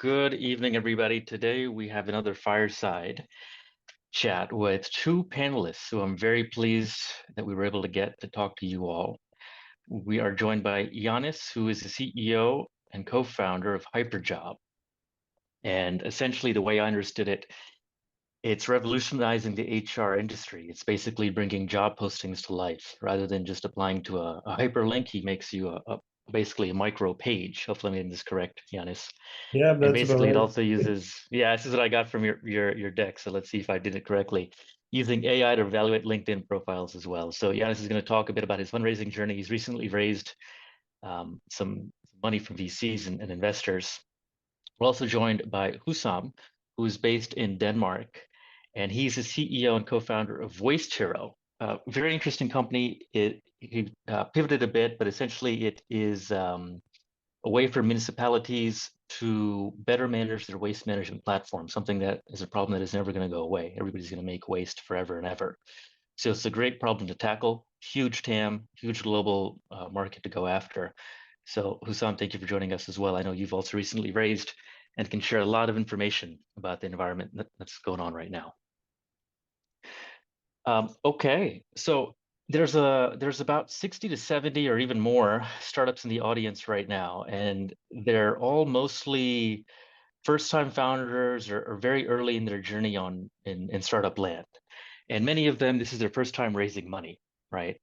Good evening, everybody. Today we have another fireside chat with two panelists who I'm very pleased that we were able to get to talk to you all. We are joined by Janis, who is the CEO and co-founder of Hyperjob. And essentially, the way I understood it, it's revolutionizing the HR industry. It's basically bringing job postings to life rather than just applying to a hyperlink. He makes you basically a micro page. Hopefully, I'm getting this correct, Janis. Yeah, And that's about basically, it right. also uses, yeah, this is what I got from your deck. So let's see if I did it correctly. Using AI to evaluate LinkedIn profiles as well. So Janis is going to talk a bit about his fundraising journey. He's recently raised some money from VCs and investors. We're also joined by Hussam, who is based in Denmark, and he's the CEO and co-founder of WasteHero. Very interesting company. He pivoted a bit, but essentially it is a way for municipalities to better manage their waste management platform, something that is a problem that is never going to go away. Everybody's going to make waste forever and ever. So it's a great problem to tackle, huge TAM, huge global market to go after. So Hussam, thank you for joining us as well. I know you've also recently raised and can share a lot of information about the environment that's going on right now. Okay, so there's about 60 to 70 or even more startups in the audience right now, and they're all mostly first-time founders or very early in their journey in startup land. And many of them, this is their first time raising money, right?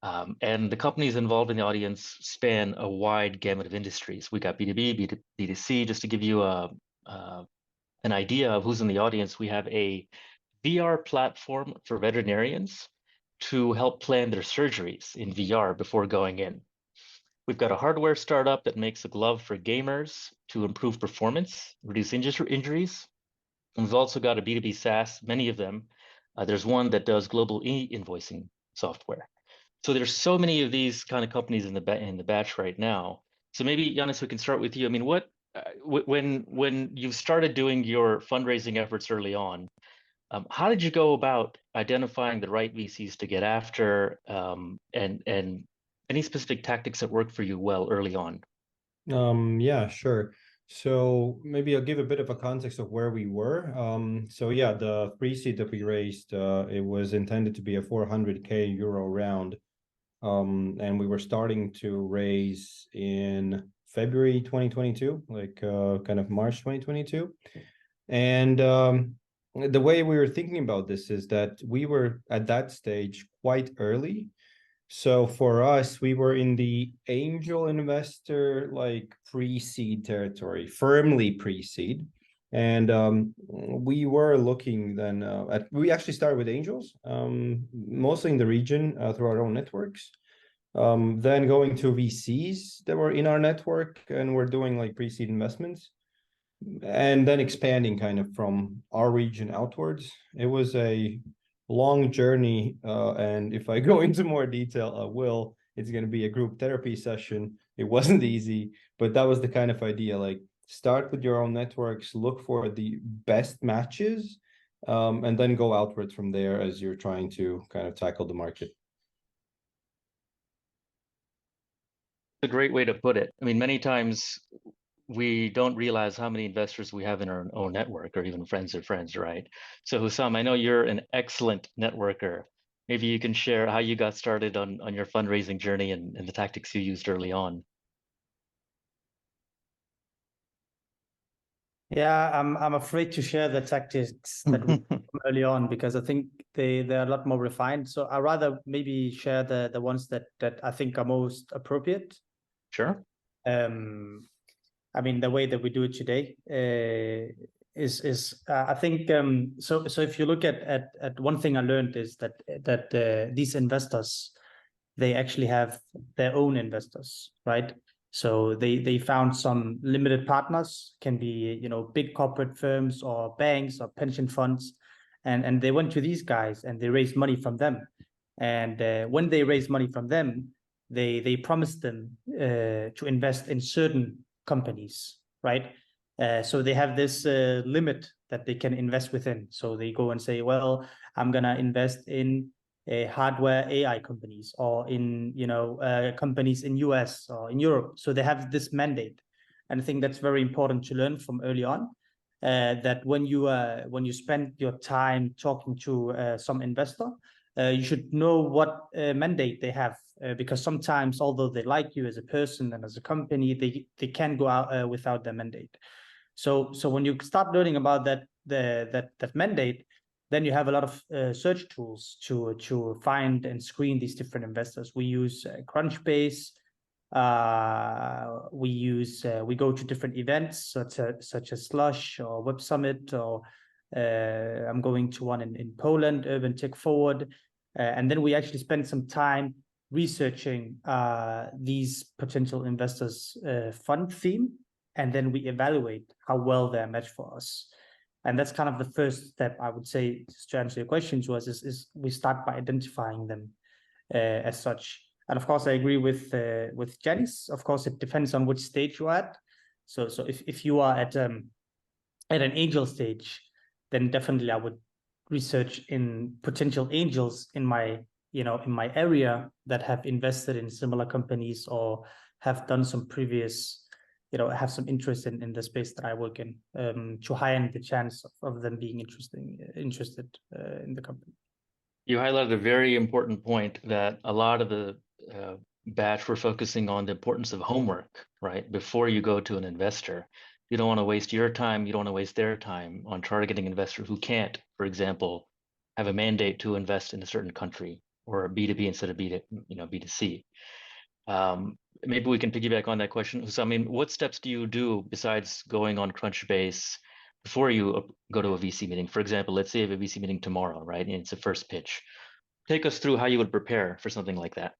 And the companies involved in the audience span a wide gamut of industries. We got B2B, B2C, just to give you an idea of who's in the audience. We have a VR platform for veterinarians to help plan their surgeries in VR before going in. We've got a hardware startup that makes a glove for gamers to improve performance, reduce injuries. And we've also got a B2B SaaS, many of them. There's one that does global e-invoicing software. So there's so many of these kind of companies in the batch right now. So maybe Janis, we can start with you. I mean, when you started doing your fundraising efforts early on, how did you go about identifying the right VCs to get after, and any specific tactics that worked for you well early on? Yeah, sure. So maybe I'll give a bit of a context of where we were. So yeah, the pre-seed that we raised, it was intended to be a 400K euro round. And we were starting to raise in February 2022, like kind of March 2022. And the way we were thinking about this is that we were at that stage quite early. So for us, we were in the angel investor, like pre-seed territory, firmly pre-seed. And we were looking then we actually started with angels, mostly in the region through our own networks. Then going to VCs that were in our network and we're doing like pre-seed investments. And then expanding kind of from our region outwards. It was a long journey, and if I go into more detail, I will. It's going to be a group therapy session. It wasn't easy, but that was the kind of idea. Like, start with your own networks, look for the best matches, and then go outwards from there as you're trying to kind of tackle the market. A great way to put it. I mean, many times we don't realize how many investors we have in our own network or even friends of friends, right? So Hussam, I know you're an excellent networker. Maybe you can share how you got started on your fundraising journey and the tactics you used early on. Yeah, I'm afraid to share the tactics that we early on because I think they're a lot more refined. So I rather maybe share the ones that I think are most appropriate. Sure. I mean, the way that we do it today is I think so if you look at one thing I learned is that these investors, they actually have their own investors, right? So they found some limited partners, can be, you know, big corporate firms or banks or pension funds, and they went to these guys and they raised money from them. And when they raised money from them, they promised them to invest in certain companies, right? So they have this limit that they can invest within. So they go and say, well, I'm gonna invest in hardware AI companies or in, you know, companies in US or in Europe. So they have this mandate. And I think that's very important to learn from early on. That when you spend your time talking to some investor, you should know what mandate they have, because sometimes, although they like you as a person and as a company, they can go out without their mandate. So when you start learning about that mandate, then you have a lot of search tools to find and screen these different investors. We use Crunchbase. We go to different events such as Slush or Web Summit, or I'm going to one in Poland, Urban Tech Forward, and then we actually spend some time researching these potential investors' fund theme, and then we evaluate how well they're matched for us. And that's kind of the first step, I would say, to answer your questions, is we start by identifying them as such. And of course, I agree with Janis. Of course, it depends on which stage you're at. So if you are at an angel stage, then definitely I would research in potential angels in my area that have invested in similar companies or have done some previous, have some interest in the space that I work in, to heighten the chance of them being interested in the company. You highlighted a very important point, that a lot of the batch were focusing on the importance of homework, right? Before you go to an investor. You don't want to waste your time, you don't want to waste their time on targeting an investor who can't, for example, have a mandate to invest in a certain country, or B2B instead of B2C. Maybe we can piggyback on that question. So, I mean, what steps do you do besides going on Crunchbase before you go to a VC meeting? For example, let's say you have a VC meeting tomorrow, right? And it's a first pitch. Take us through how you would prepare for something like that.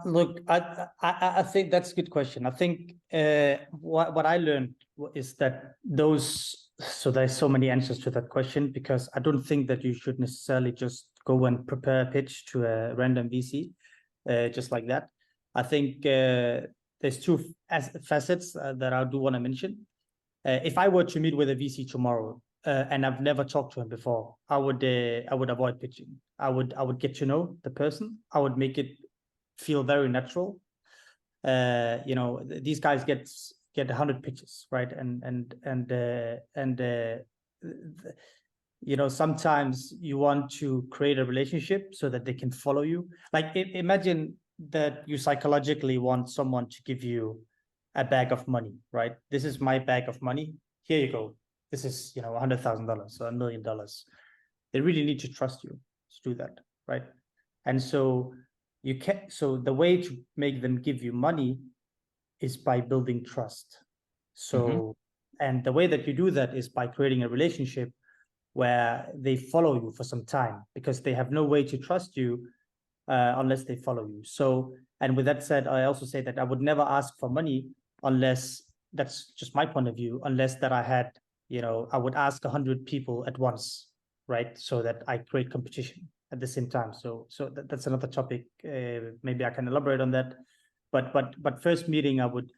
Look, I think that's a good question. I think what I learned is that there's so many answers to that question, because I don't think that you should necessarily just go and prepare a pitch to a random VC just like that. I think there's two facets that I do want to mention. If I were to meet with a VC tomorrow, and I've never talked to him before, I would avoid pitching. I would get to know the person. I would make it feel very natural. These guys get 100 pitches, right? Sometimes you want to create a relationship so that they can follow you. Like, imagine that you psychologically want someone to give you a bag of money, right? This is my bag of money. Here you go. This is, $100,000 or $1 million. They really need to trust you to do that, right? And so the way to make them give you money is by building trust. And the way that you do that is by creating a relationship where they follow you for some time, because they have no way to trust you unless they follow you. So, and with that said, I also say that I would never ask for money unless, that's just my point of view, unless that I had, I would ask 100 people at once, right? So that I create competition at the same time. So that's another topic. Maybe I can elaborate on that. But first meeting, I would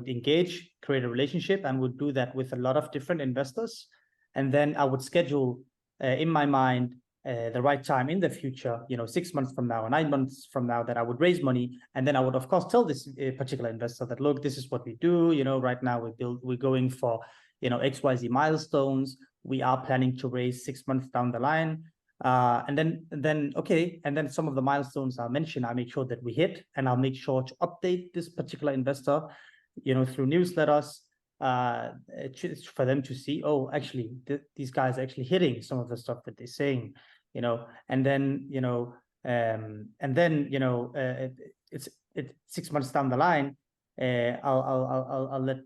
engage, create a relationship, and would do that with a lot of different investors. And then I would schedule in my mind the right time in the future, 6 months from now or 9 months from now, that I would raise money. And then I would, of course, tell this particular investor that, look, this is what we do. Right now we're going for, XYZ milestones. We are planning to raise 6 months down the line. And then some of the milestones I mentioned, I make sure that we hit, and I'll make sure to update this particular investor, through newsletters, for them to see, oh, actually, these guys are actually hitting some of the stuff that they're saying, and then, it's 6 months down the line, I'll let,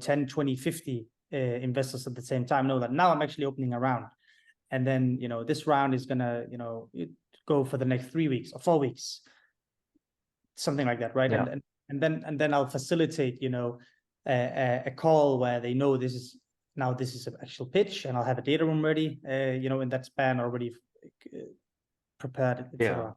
10, 20, 50 investors at the same time know that now I'm actually opening a round. And then, this round is gonna, go for the next 3 weeks or 4 weeks, something like that, right? Yeah. And then I'll facilitate, a call where they know this is an actual pitch, and I'll have a data room ready, in that span already prepared, etc.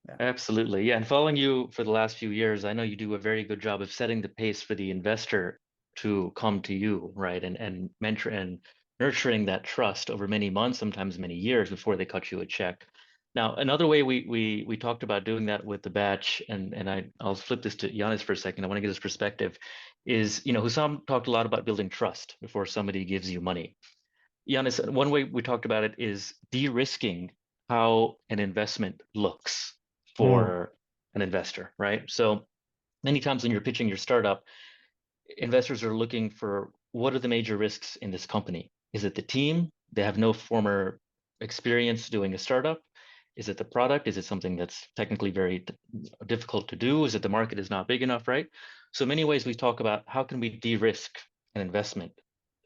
Yeah, absolutely. Yeah, and following you for the last few years, I know you do a very good job of setting the pace for the investor to come to you, right? And mentor and nurturing that trust over many months, sometimes many years, before they cut you a check. Now, another way we talked about doing that with the batch, and I'll flip this to Janis for a second. I want to get his perspective. Is, Hussam talked a lot about building trust before somebody gives you money. Janis, one way we talked about it is de-risking how an investment looks Mm, for an investor, right? So many times when you're pitching your startup, investors are looking for what are the major risks in this company? Is it the team? They have no former experience doing a startup. Is it the product? Is it something that's technically very difficult to do? Is it the market is not big enough, right? So many ways we talk about how can we de-risk an investment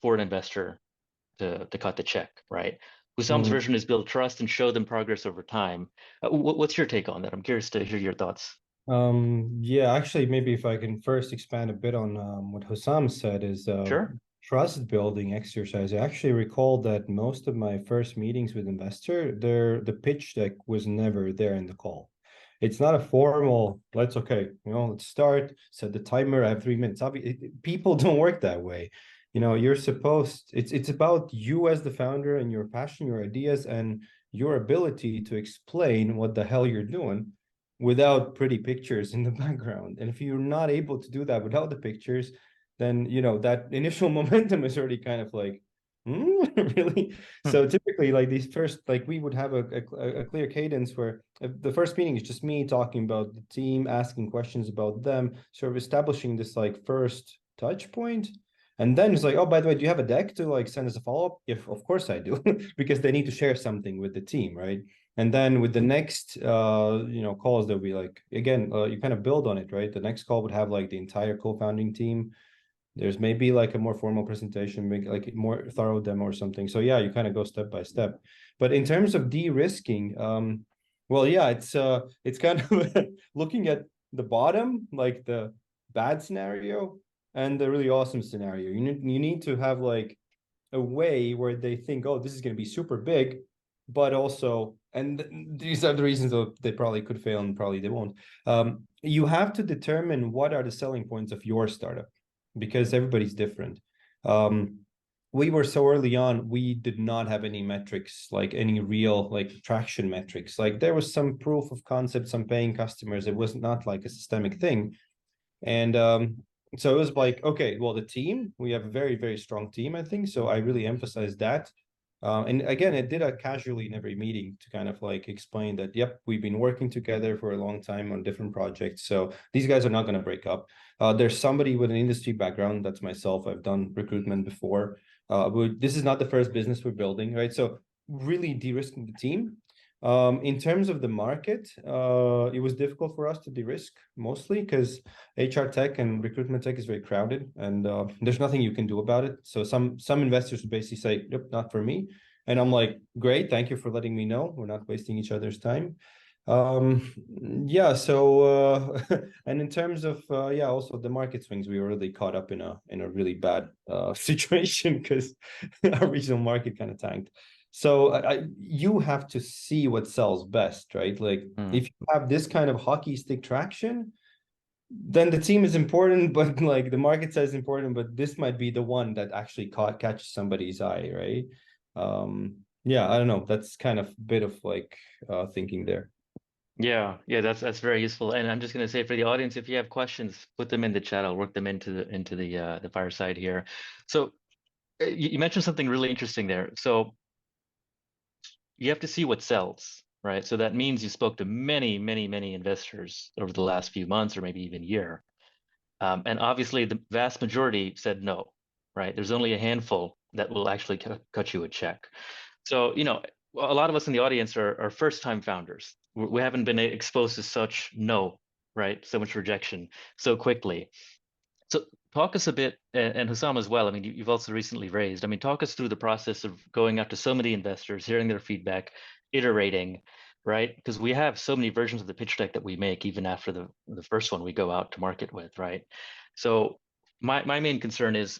for an investor to cut the check, right? Husam's mm. version is build trust and show them progress over time. What's your take on that? I'm curious to hear your thoughts. Yeah, actually, maybe if I can first expand a bit on what Hussam said is Sure. trust building exercise. I actually recall that most of my first meetings with investor, the pitch deck was never there in the call. It's not a formal, let's start, set the timer, I have 3 minutes. People don't work that way. You're supposed, it's about you as the founder and your passion, your ideas, and your ability to explain what the hell you're doing without pretty pictures in the background. And if you're not able to do that without the pictures, then that initial momentum is already kind of like, really. Hmm. So typically, like these first, like we would have a clear cadence where the first meeting is just me talking about the team, asking questions about them, sort of establishing this like first touch point. And then it's like, oh, by the way, do you have a deck to like send us a follow-up? If of course I do, because they need to share something with the team, right? And then with the next calls, there'll be like, again, you kind of build on it, right? The next call would have like the entire co-founding team. There's maybe like a more formal presentation, maybe like a more thorough demo or something. So yeah, you kind of go step by step. But in terms of de-risking, well, yeah, it's kind of looking at the bottom, like the bad scenario and the really awesome scenario. You need to have like a way where they think, oh, this is going to be super big, but also, and these are the reasons that they probably could fail and probably they won't. You have to determine what are the selling points of your startup because everybody's different. We were so early on, we did not have any metrics, like any real like traction metrics. Like there was some proof of concept, some paying customers. It was not like a systemic thing. And so it was like, okay, well, the team, we have a very, very strong team, I think. So I really emphasized that. And again, I did it casually in every meeting to kind of like explain that, yep, we've been working together for a long time on different projects. So these guys are not going to break up. There's somebody with an industry background. That's myself. I've done recruitment before. This is not the first business we're building, right? So really de-risking the team. In terms of the market, it was difficult for us to de-risk mostly because HR tech and recruitment tech is very crowded and there's nothing you can do about it. So some investors would basically say, yep, not for me. And I'm like, great, thank you for letting me know. We're not wasting each other's time. Yeah, so and in terms of yeah, also the market swings, we were really caught up in a really bad situation because our regional market kind of tanked. So you have to see what sells best, right? Like Hmm. if you have this kind of hockey stick traction, then the team is important, but like the market size is important, but this might be the one that actually catches somebody's eye, right? Yeah, I don't know. That's kind of a bit of like thinking there. Yeah, that's very useful. And I'm just going to say for the audience, if you have questions, put them in the chat. I'll work them into the fireside here. So you mentioned something really interesting there. So you have to see what sells, right? So that means you spoke to many, many, many investors over the last few months or maybe even year. And obviously, the vast majority said no, right? There's only a handful that will actually cut you a check. So, a lot of us in the audience are first-time founders. We haven't been exposed to such no, right? So much rejection so quickly. So talk us a bit, and Hussam as well. I mean, you've also recently raised. I mean, talk us through the process of going out to so many investors, hearing their feedback, iterating, right? Because we have so many versions of the pitch deck that we make, even after the first one we go out to market with, right? So my main concern is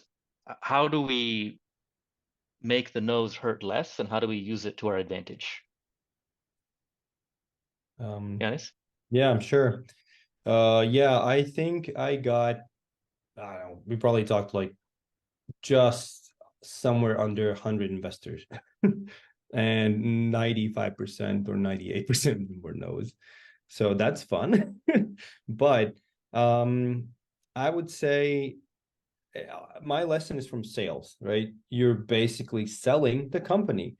how do we make the no's hurt less, and how do we use it to our advantage? Um, Yanis? yeah, I'm sure. Yeah, I think I got, I don't know, we probably talked like just somewhere under 100 investors. and 95% or 98% of them were no's. So that's fun. But I would say my lesson is from sales, right? You're basically selling the company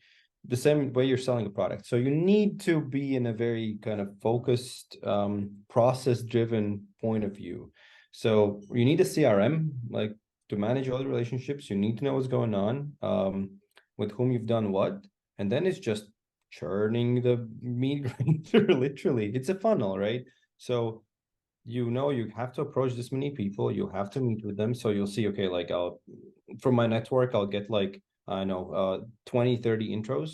the same way you're selling a product. So you need to be in a very kind of focused, process-driven point of view. So you need a CRM, like to manage all the relationships. You need to know what's going on, with whom you've done what, and then it's just churning the meat grinder. Literally, it's a funnel, right? So you know you have to approach this many people, you have to meet with them. So you'll see, okay, like I'll from my network, I'll get like, I know, 20, 30 intros.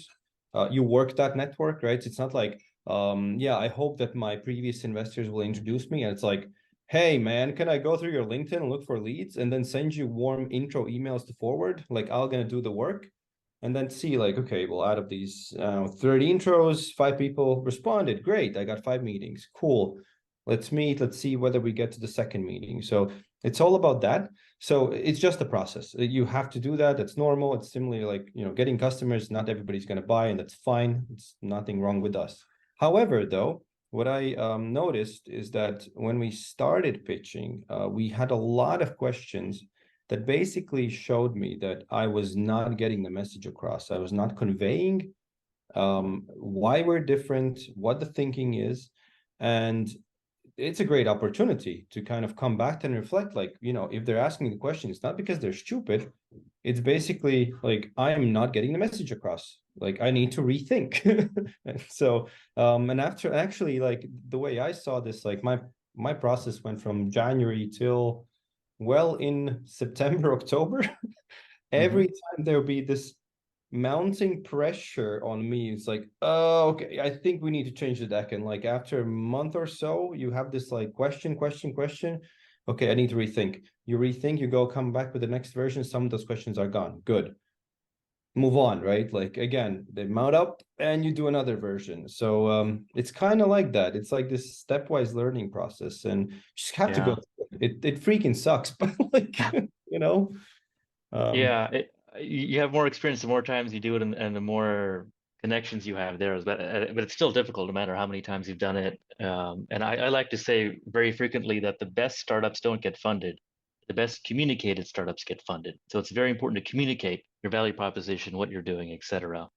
You work that network, right? It's not like, yeah, I hope that my previous investors will introduce me. And it's like, hey man, can I go through your LinkedIn and look for leads and then send you warm intro emails to forward? Like I'm gonna do the work and then see like, okay, well, out of these 30 intros, 5 people responded. Great, I got 5 meetings. Cool. Let's meet. Let's see whether we get to the second meeting. So it's all about that. So it's just a process. You have to do that. That's normal. It's similarly like, getting customers. Not everybody's going to buy, and that's fine. It's nothing wrong with us. However, though, what I noticed is that when we started pitching, we had a lot of questions that basically showed me that I was not getting the message across. I was not conveying why we're different, what the thinking is, and it's a great opportunity to kind of come back and reflect, like, if they're asking the question, it's not because they're stupid. It's basically like, I am not getting the message across. Like, I need to rethink. And so, and after actually, like the way I saw this, like my process went from January till well in September, October. Every time there will be this mounting pressure on me. It's like, oh, okay, I think we need to change the deck. And like after a month or so, you have this like question. Okay, I need to rethink. You rethink, you go come back with the next version. Some of those questions are gone. Good. Move on, right? Like again, they mount up and you do another version. So it's kind of like that. It's like this stepwise learning process, and you just have to go. It freaking sucks, but like, you know. Yeah, you have more experience the more times you do it, and the more connections you have there. But it's still difficult no matter how many times you've done it. And I like to say very frequently that the best startups don't get funded. The best communicated startups get funded. So it's very important to communicate your value proposition, what you're doing, etc.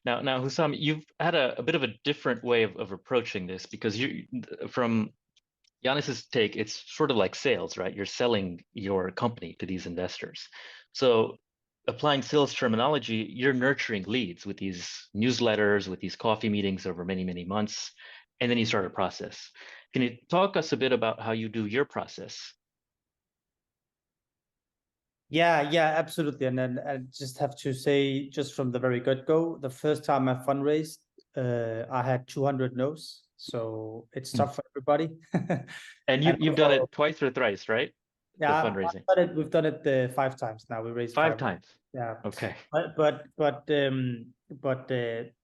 Now, Hussam, you've had a bit of a different way of approaching this, because from Janis's take, it's sort of like sales, right? You're selling your company to these investors. So applying sales terminology, you're nurturing leads with these newsletters, with these coffee meetings over many, many months, and then you start a process. Can you talk us a bit about how you do your process? Yeah, absolutely. And then I just have to say, just from the very get-go, the first time I fundraised, I had 200 no's. So it's tough for everybody. And you've done it twice or thrice, right? Yeah, The fundraising. we've done it 5 times now. We raised 5 times. Yeah. Okay. But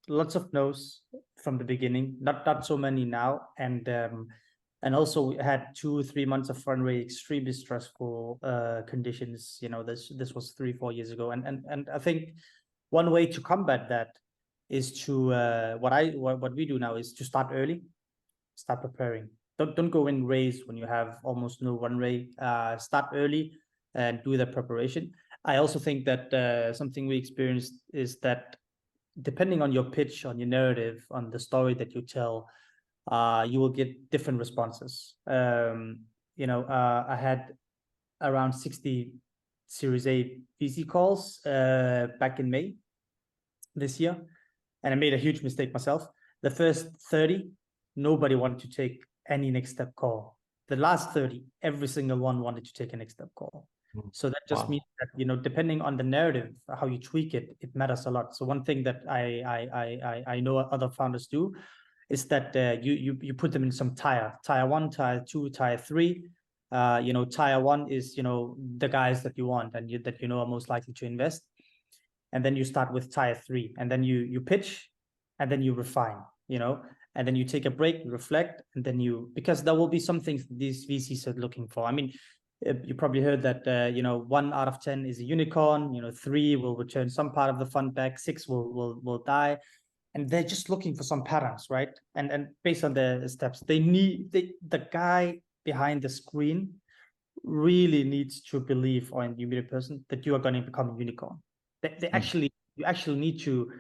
lots of no's from the beginning. Not so many now. And also we had 2-3 months of fundraising, extremely stressful conditions. This was 3-4 years ago. And I think one way to combat that is to what we do now is to start early, start preparing. Don't go in raise when you have almost no run rate. Start early and do the preparation. I also think that something we experienced is that depending on your pitch, on your narrative, on the story that you tell, you will get different responses. I had around 60 Series A VC calls back in May this year, and I made a huge mistake myself. The first 30, nobody wanted to take any next step call. The last 30, every single one wanted to take a next step call. So that just means that, depending on the narrative, how you tweak it, it matters a lot. So one thing that I know other founders do is that you put them in some tier 1, tier 2, tier 3. Tier 1 is, the guys that you want and that are most likely to invest. And then you start with tier 3, and then you pitch, and then you refine, and then you take a break, reflect, and then because there will be some things these VCs are looking for. I mean, You probably heard that, 1 out of 10 is a unicorn, 3 will return some part of the fund back, 6 will die. And they're just looking for some patterns, right? And based on the steps, the guy behind the screen really needs to believe, or in you person, that you are going to become a unicorn. You actually need to,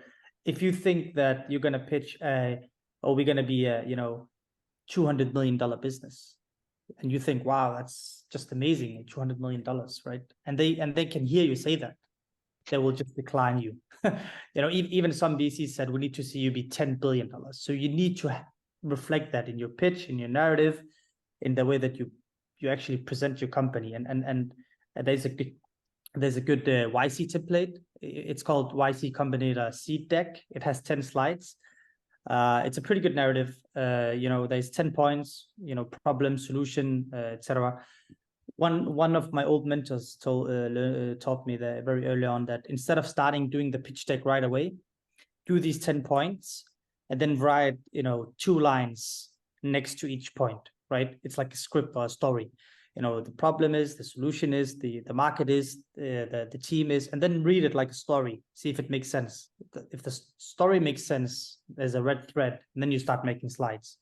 if you think that you're going to pitch we're going to be a, $200 million business, and you think, wow, that's just amazing, $200 million, right? And they can hear you say that, they will just decline you. Even some VCs said, we need to see you be $10 billion. So you need to reflect that in your pitch, in your narrative, in the way that you actually present your company. And there's a good YC template. It's called YC Combinator Seed Deck. It has 10 slides. It's a pretty good narrative. There's 10 points, problem, solution, etc. One of my old mentors taught me that very early on, that instead of doing the pitch deck right away, do these 10 points and then write 2 lines next to each point, right? It's like a script or a story. The problem is, the solution is, the market is, the team is, and then read it like a story. See if it makes sense. If the story makes sense, there's a red thread, and then you start making slides.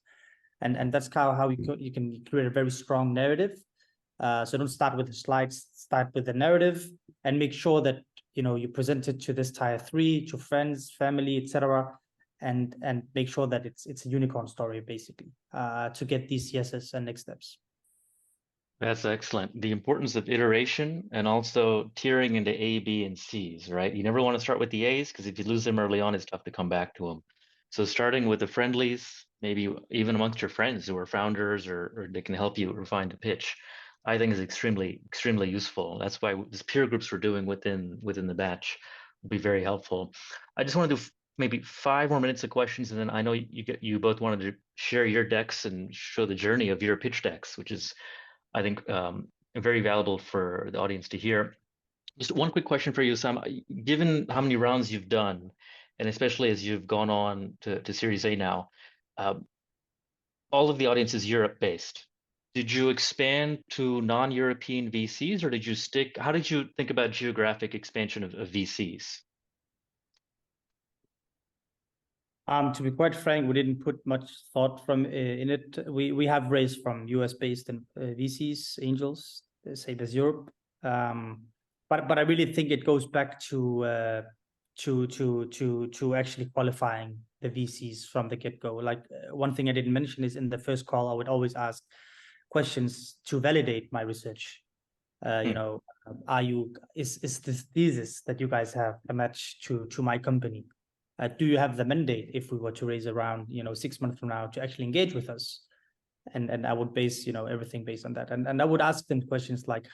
And that's how you can create a very strong narrative. So don't start with the slides, start with the narrative, and make sure that you present it to this tier 3, to friends, family, etc., and make sure that it's a unicorn story, basically, to get these yeses and next steps. That's excellent. The importance of iteration and also tiering into A, B, and C's, right? You never want to start with the A's, because if you lose them early on, it's tough to come back to them. So starting with the friendlies, maybe even amongst your friends who are founders, or they can help you refine the pitch, I think is extremely, extremely useful. That's why this peer groups we're doing within the batch will be very helpful. I just want to do maybe 5 more minutes of questions, and then I know you both wanted to share your decks and show the journey of your pitch decks, which is, I think, very valuable for the audience to hear. Just one quick question for you, Sam. Given how many rounds you've done, and especially as you've gone on to Series A now, all of the audience is Europe-based. Did you expand to non-European VCs, or did you stick? How did you think about geographic expansion of VCs? To be quite frank, we didn't put much thought in it. We have raised from US-based and VCs, angels, same as Europe. But I really think it goes back to actually qualifying the VCs from the get-go. Like, one thing I didn't mention is, in the first call, I would always ask questions to validate my research. Is this thesis that you guys have a match to my company? Do you have the mandate, if we were to raise a round 6 months from now, to actually engage with us? And I would base everything based on that. And I would ask them questions like,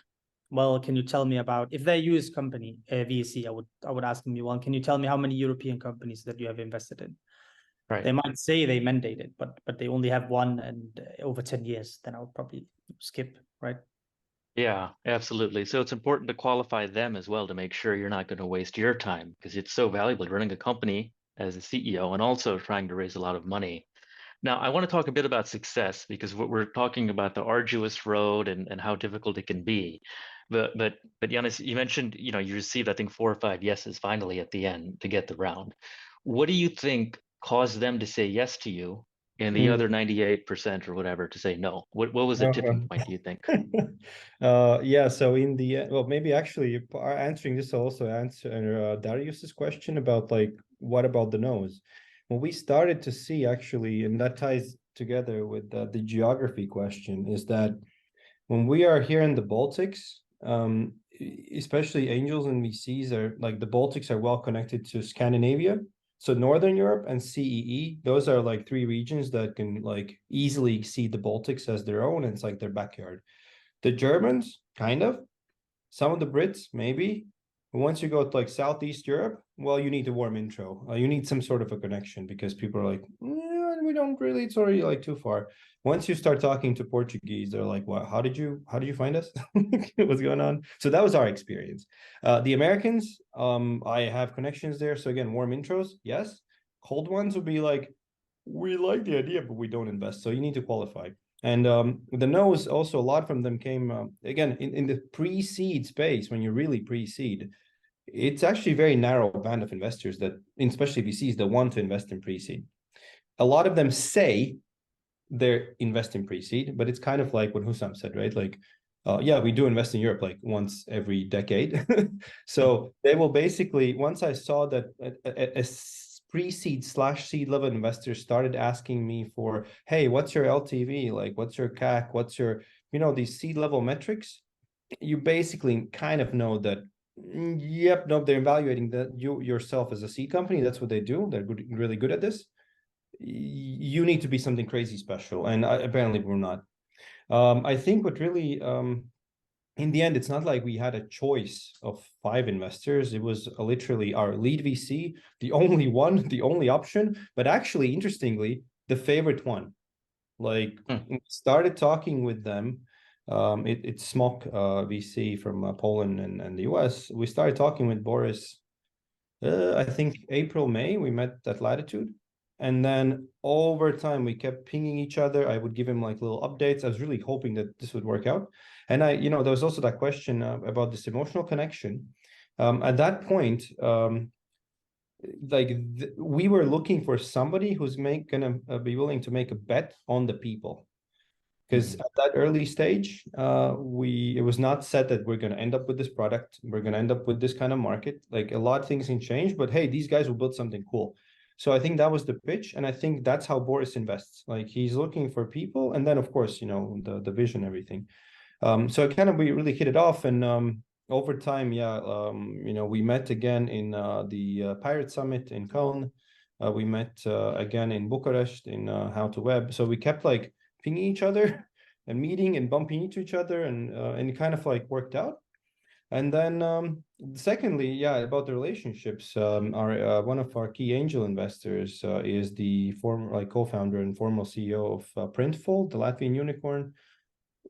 well, can you tell me about, if they're a US company, VC, I would ask them, well, can you tell me how many European companies that you have invested in? Right. They might say they mandated, but they only have one, and over 10 years, then I would probably skip, right? Yeah, absolutely. So it's important to qualify them as well, to make sure you're not going to waste your time, because it's so valuable running a company as a CEO and also trying to raise a lot of money. Now, I want to talk a bit about success, because what we're talking about, the arduous road and how difficult it can be. But Janis, you mentioned, you received, I think, 4 or 5 yeses finally at the end to get the round. What do you think caused them to say yes to you, and the other 98% or whatever to say no? What was the tipping point, do you think? Yeah, so in the well, maybe actually answering this also answer Darius's question about, like, what about the no's? What we started to see, actually, and that ties together with the geography question, is that when we are here in the Baltics, especially angels and VCs, are like, the Baltics are well connected to Scandinavia. So Northern Europe and CEE, those are like 3 regions that can, like, easily exceed the Baltics as their own, and it's like their backyard. The Germans, kind of. Some of the Brits, maybe. But once you go to, like, Southeast Europe, well, you need a warm intro. You need some sort of a connection, because people are like, we don't really, it's already, like, too far. Once you start talking to Portuguese, they're like, what, how did you find us? What's going on? So that was our experience. The Americans, I have connections there. So again, warm intros, yes. Cold ones would be like, we like the idea, but we don't invest. So you need to qualify. And the no's also, a lot from them came, again, in the pre-seed space, when you really pre-seed, it's actually a very narrow band of investors that, especially VCs, that want to invest in pre-seed. A lot of them say they're investing pre-seed, but it's kind of like what Hussam said, right? Like, yeah, we do invest in Europe like once every decade. So they will basically, once I saw that a pre-seed / seed level investors started asking me for, hey, what's your LTV? Like, what's your CAC? What's your, these seed level metrics? You basically kind of know that, yep, no, they're evaluating that you yourself as a seed company. That's what they do. They're good, really good at this. You need to be something crazy special, and apparently we're not. I think what really, in the end, it's not like we had a choice of 5 investors. It was literally our lead VC, the only one, the only option, but actually, interestingly, the favorite one. Like, we started talking with them. It's Smok VC from Poland and the US. We started talking with Boris, I think April, May, we met at Latitude. And then over time, we kept pinging each other. I would give him like little updates. I was really hoping that this would work out. And there was also that question about this emotional connection. At that point, we were looking for somebody who's gonna be willing to make a bet on the people. Because at that early stage, it was not said that we're going to end up with this product. We're going to end up with this kind of market. Like, a lot of things can change, but hey, these guys will build something cool. So I think that was the pitch, and I think that's how Boris invests. Like, he's looking for people, and then of course, the vision, everything. So we really hit it off, and over time, we met again in the Pirate Summit in Cologne. We met again in Bucharest in How to Web. So we kept like pinging each other and meeting and bumping into each other, and it kind of like worked out. And then secondly, about the relationships, our one of our key angel investors is the former co-founder and former CEO of Printful, the Latvian unicorn.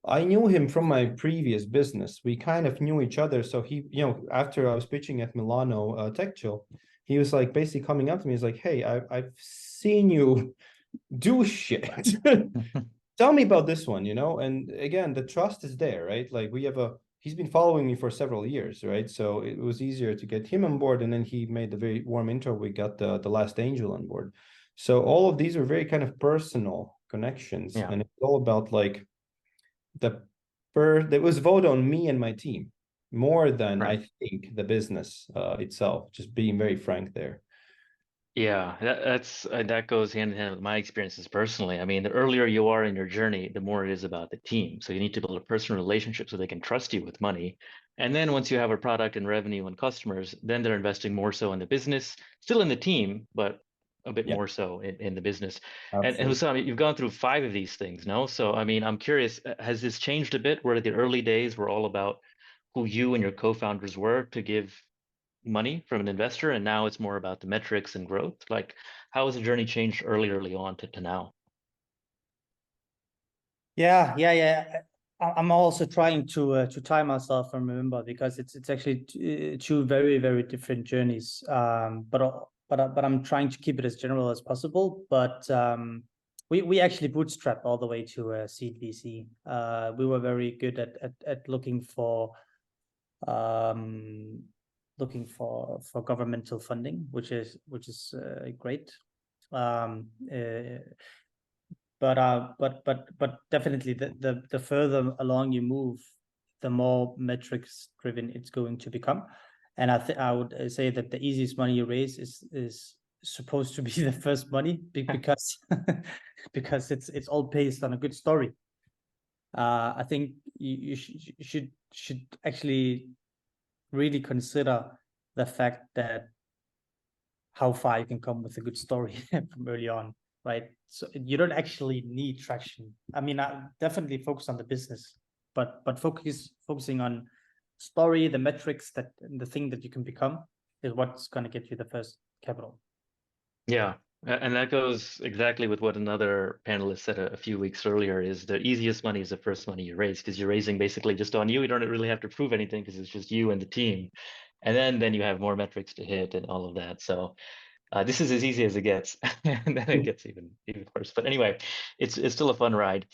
I knew him from my previous business. We kind of knew each other. So he, after I was pitching at Milano Tech Chill, he was like basically coming up to me. He's like, hey, I've seen you do shit. Tell me about this one, and again, the trust is there, right? Like, he's been following me for several years, right? So it was easier to get him on board, and then he made the very warm intro. We got the last angel on board. So all of these are very kind of personal connections, and it's all about like there was vote on me and my team more than I think the business itself, just being very frank there. Yeah, that goes hand in hand with my experiences personally. I mean, the earlier you are in your journey, the more it is about the team. So you need to build a personal relationship so they can trust you with money. And then once you have a product and revenue and customers, then they're investing more so in the business, still in the team, but a bit more so in the business. And Hussam, you've gone through 5 of these things, no? So I mean, I'm curious, has this changed a bit where the early days were all about who you and your co-founders were to give money from an investor, and now it's more about the metrics and growth? Like, how has the journey changed early on to now? Yeah. I'm also trying to tie myself and remember, because it's actually two very, very different journeys. But I'm trying to keep it as general as possible. But we actually bootstrap all the way to seed VC. We were very good at looking for governmental funding, which is great. But definitely the further along you move, the more metrics driven it's going to become. And I would say that the easiest money you raise is supposed to be the first money, because because it's all based on a good story. I think you should actually really consider the fact that how far you can come with a good story from early on, right? So you don't actually need traction. I mean, I definitely focus on the business, but focusing on story, the metrics, that the thing that you can become is what's going to get you the first capital. Yeah, and that goes exactly with what another panelist said a few weeks earlier, is the easiest money is the first money you raise, because you're raising basically just on you. You don't really have to prove anything because it's just you and the team. And then you have more metrics to hit and all of that. So this is as easy as it gets, and then it gets even worse. But anyway, it's still a fun ride.